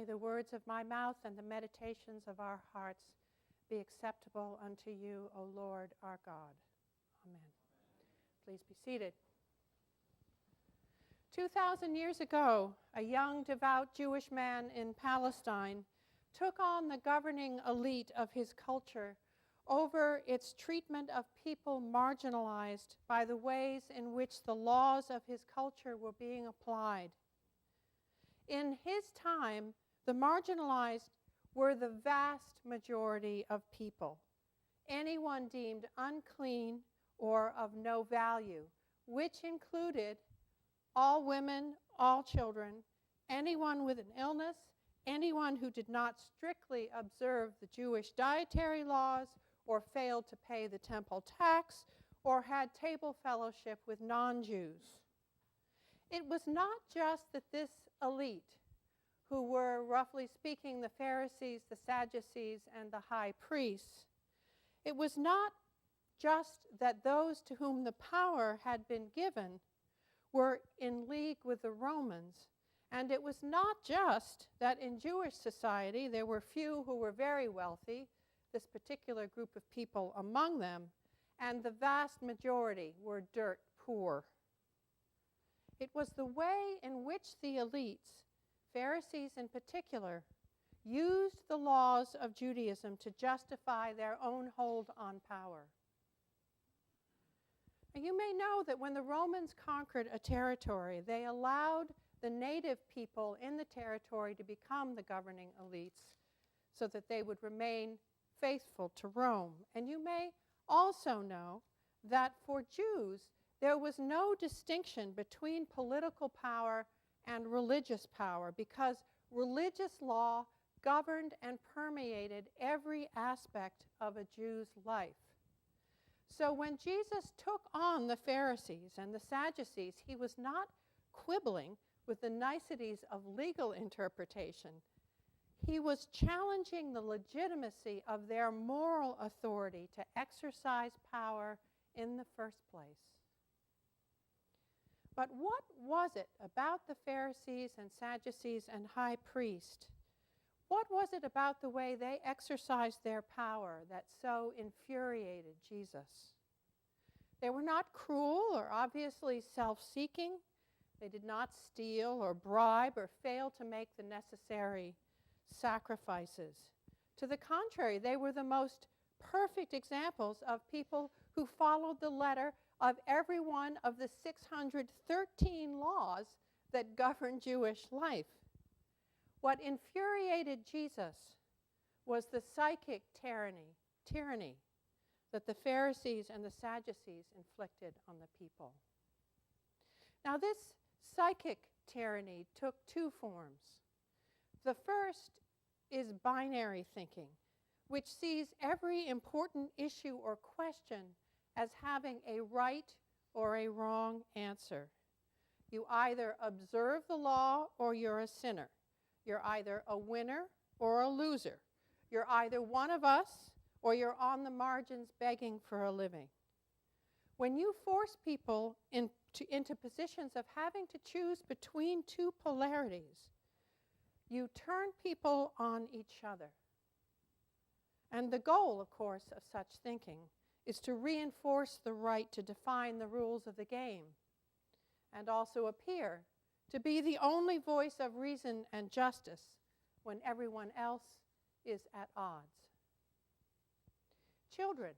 May the words of my mouth and the meditations of our hearts be acceptable unto you, O Lord, our God. Amen. Please be seated. 2,000 years ago, a young, devout Jewish man in Palestine took on the governing elite of his culture over its treatment of people marginalized by the ways in which the laws of his culture were being applied. In his time, the marginalized were the vast majority of people, anyone deemed unclean or of no value, which included all women, all children, anyone with an illness, anyone who did not strictly observe the Jewish dietary laws or failed to pay the temple tax or had table fellowship with non-Jews. It was not just that this elite, who were, roughly speaking, the Pharisees, the Sadducees, and the high priests, it was not just that those to whom the power had been given were in league with the Romans, and it was not just that in Jewish society there were few who were very wealthy, this particular group of people among them, and the vast majority were dirt poor. It was the way in which the elites, Pharisees in particular, used the laws of Judaism to justify their own hold on power. And you may know that when the Romans conquered a territory, they allowed the native people in the territory to become the governing elites so that they would remain faithful to Rome. And you may also know that for Jews, there was no distinction between political power and religious power because religious law governed and permeated every aspect of a Jew's life. So when Jesus took on the Pharisees and the Sadducees, he was not quibbling with the niceties of legal interpretation. He was challenging the legitimacy of their moral authority to exercise power in the first place. But what was it about the Pharisees and Sadducees and high priest? What was it about the way they exercised their power that so infuriated Jesus? They were not cruel or obviously self-seeking. They did not steal or bribe or fail to make the necessary sacrifices. To the contrary, they were the most perfect examples of people who followed the letter of every one of the 613 laws that govern Jewish life. What infuriated Jesus was the psychic tyranny that the Pharisees and the Sadducees inflicted on the people. Now, this psychic tyranny took two forms. The first is binary thinking, which sees every important issue or question as having a right or a wrong answer. You either observe the law or you're a sinner. You're either a winner or a loser. You're either one of us or you're on the margins begging for a living. When you force people into positions of having to choose between two polarities, you turn people on each other. And the goal, of course, of such thinking is to reinforce the right to define the rules of the game and also appear to be the only voice of reason and justice when everyone else is at odds. Children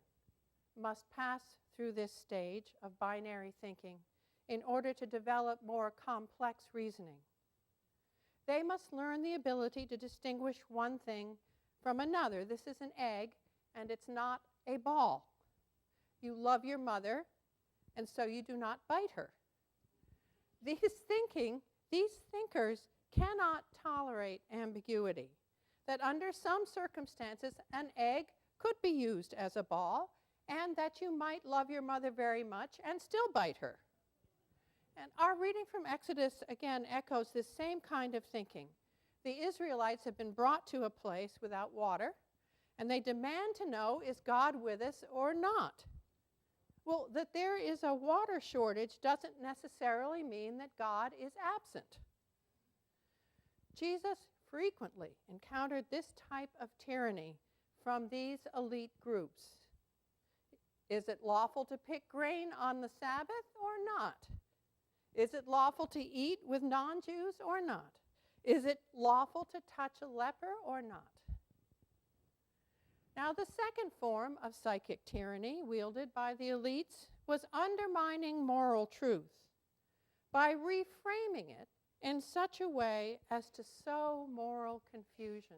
must pass through this stage of binary thinking in order to develop more complex reasoning. They must learn the ability to distinguish one thing from another. This is an egg, and it's not a ball. You love your mother, and so you do not bite her. These thinkers cannot tolerate ambiguity, that under some circumstances an egg could be used as a ball, and that you might love your mother very much and still bite her. And our reading from Exodus, again, echoes this same kind of thinking. The Israelites have been brought to a place without water, and they demand to know, is God with us or not? Well, that there is a water shortage doesn't necessarily mean that God is absent. Jesus frequently encountered this type of tyranny from these elite groups. Is it lawful to pick grain on the Sabbath or not? Is it lawful to eat with non-Jews or not? Is it lawful to touch a leper or not? Now, the second form of psychic tyranny wielded by the elites was undermining moral truth by reframing it in such a way as to sow moral confusion.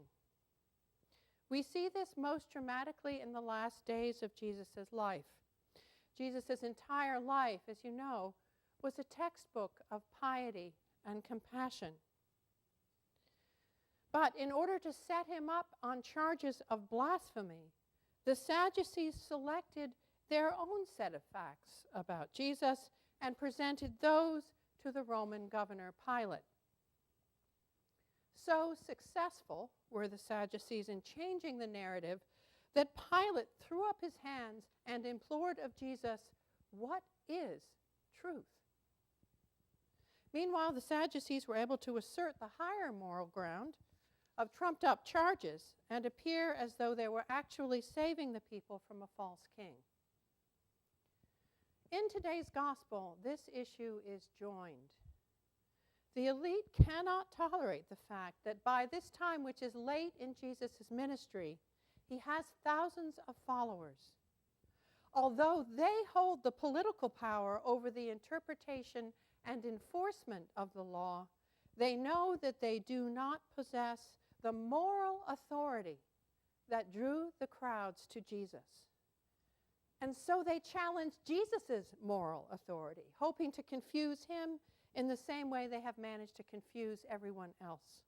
We see this most dramatically in the last days of Jesus' life. Jesus' entire life, as you know, was a textbook of piety and compassion. But in order to set him up on charges of blasphemy, the Sadducees selected their own set of facts about Jesus and presented those to the Roman governor Pilate. So successful were the Sadducees in changing the narrative that Pilate threw up his hands and implored of Jesus, "What is truth?" Meanwhile, the Sadducees were able to assert the higher moral ground of trumped-up charges and appear as though they were actually saving the people from a false king. In today's gospel, this issue is joined. The elite cannot tolerate the fact that by this time, which is late in Jesus' ministry, he has thousands of followers. Although they hold the political power over the interpretation and enforcement of the law, they know that they do not possess the moral authority that drew the crowds to Jesus. And so they challenge Jesus' moral authority, hoping to confuse him in the same way they have managed to confuse everyone else.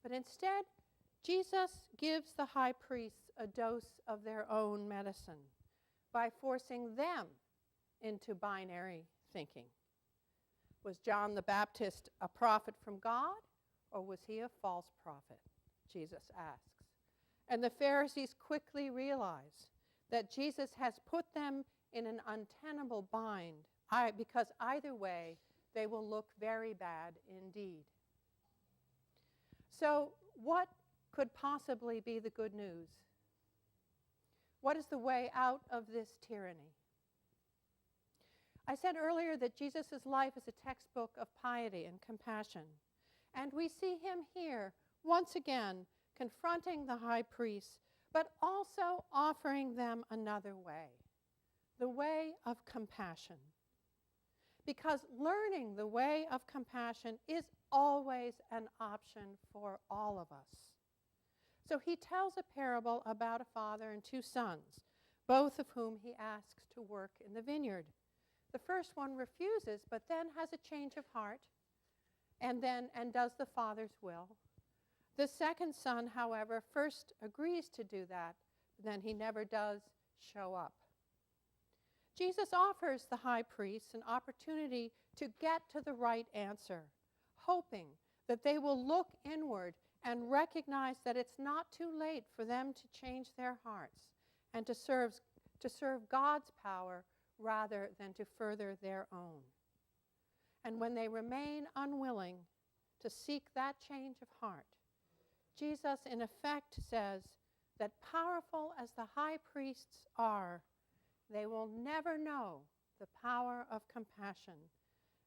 But instead, Jesus gives the high priests a dose of their own medicine by forcing them into binary thinking. Was John the Baptist a prophet from God, or was he a false prophet? Jesus asks. And the Pharisees quickly realize that Jesus has put them in an untenable bind, because either way, they will look very bad indeed. So, what could possibly be the good news? What is the way out of this tyranny? I said earlier that Jesus' life is a textbook of piety and compassion. And we see him here, once again, confronting the high priests, but also offering them another way, the way of compassion. Because learning the way of compassion is always an option for all of us. So he tells a parable about a father and two sons, both of whom he asks to work in the vineyard. The first one refuses, but then has a change of heart and does the father's will. The second son, however, first agrees to do that, but then he never does show up. Jesus offers the high priests an opportunity to get to the right answer, hoping that they will look inward and recognize that it's not too late for them to change their hearts and to serve God's power rather than to further their own. And when they remain unwilling to seek that change of heart, Jesus in effect says that powerful as the high priests are, they will never know the power of compassion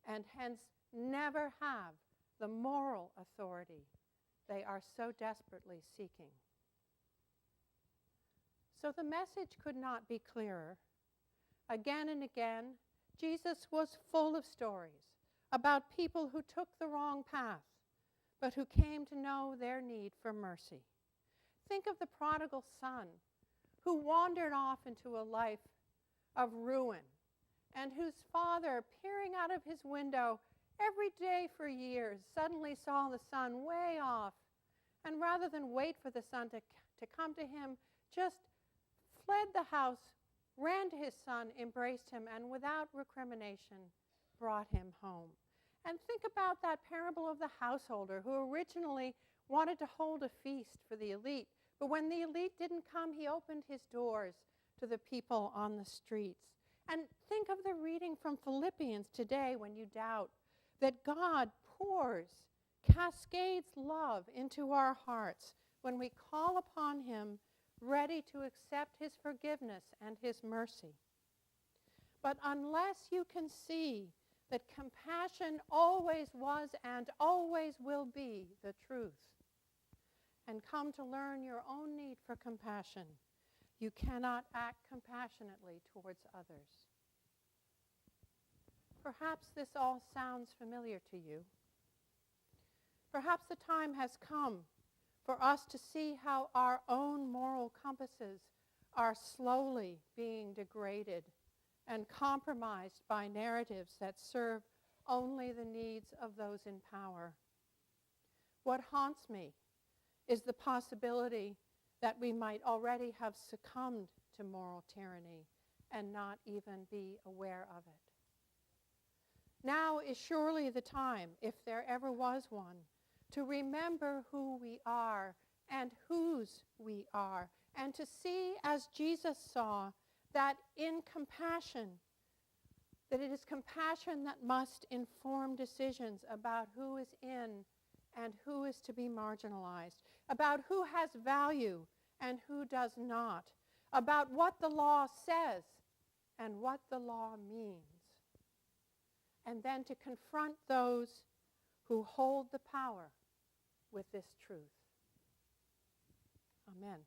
and hence never have the moral authority they are so desperately seeking. So the message could not be clearer. Again and again, Jesus was full of stories about people who took the wrong path, but who came to know their need for mercy. Think of the prodigal son who wandered off into a life of ruin and whose father, peering out of his window every day for years, suddenly saw the son way off, and rather than wait for the son to come to him, just fled the house, ran to his son, embraced him, and without recrimination brought him home. And think about that parable of the householder who originally wanted to hold a feast for the elite, but when the elite didn't come, he opened his doors to the people on the streets. And think of the reading from Philippians today when you doubt that God pours cascades love into our hearts when we call upon him, ready to accept his forgiveness and his mercy. But unless you can see that compassion always was and always will be the truth, and come to learn your own need for compassion, you cannot act compassionately towards others. Perhaps this all sounds familiar to you. Perhaps the time has come for us to see how our own moral compasses are slowly being degraded and compromised by narratives that serve only the needs of those in power. What haunts me is the possibility that we might already have succumbed to moral tyranny and not even be aware of it. Now is surely the time, if there ever was one, to remember who we are and whose we are, and to see, as Jesus saw, that in compassion, that it is compassion that must inform decisions about who is in and who is to be marginalized, about who has value and who does not, about what the law says and what the law means, and then to confront those who hold the power with this truth. Amen.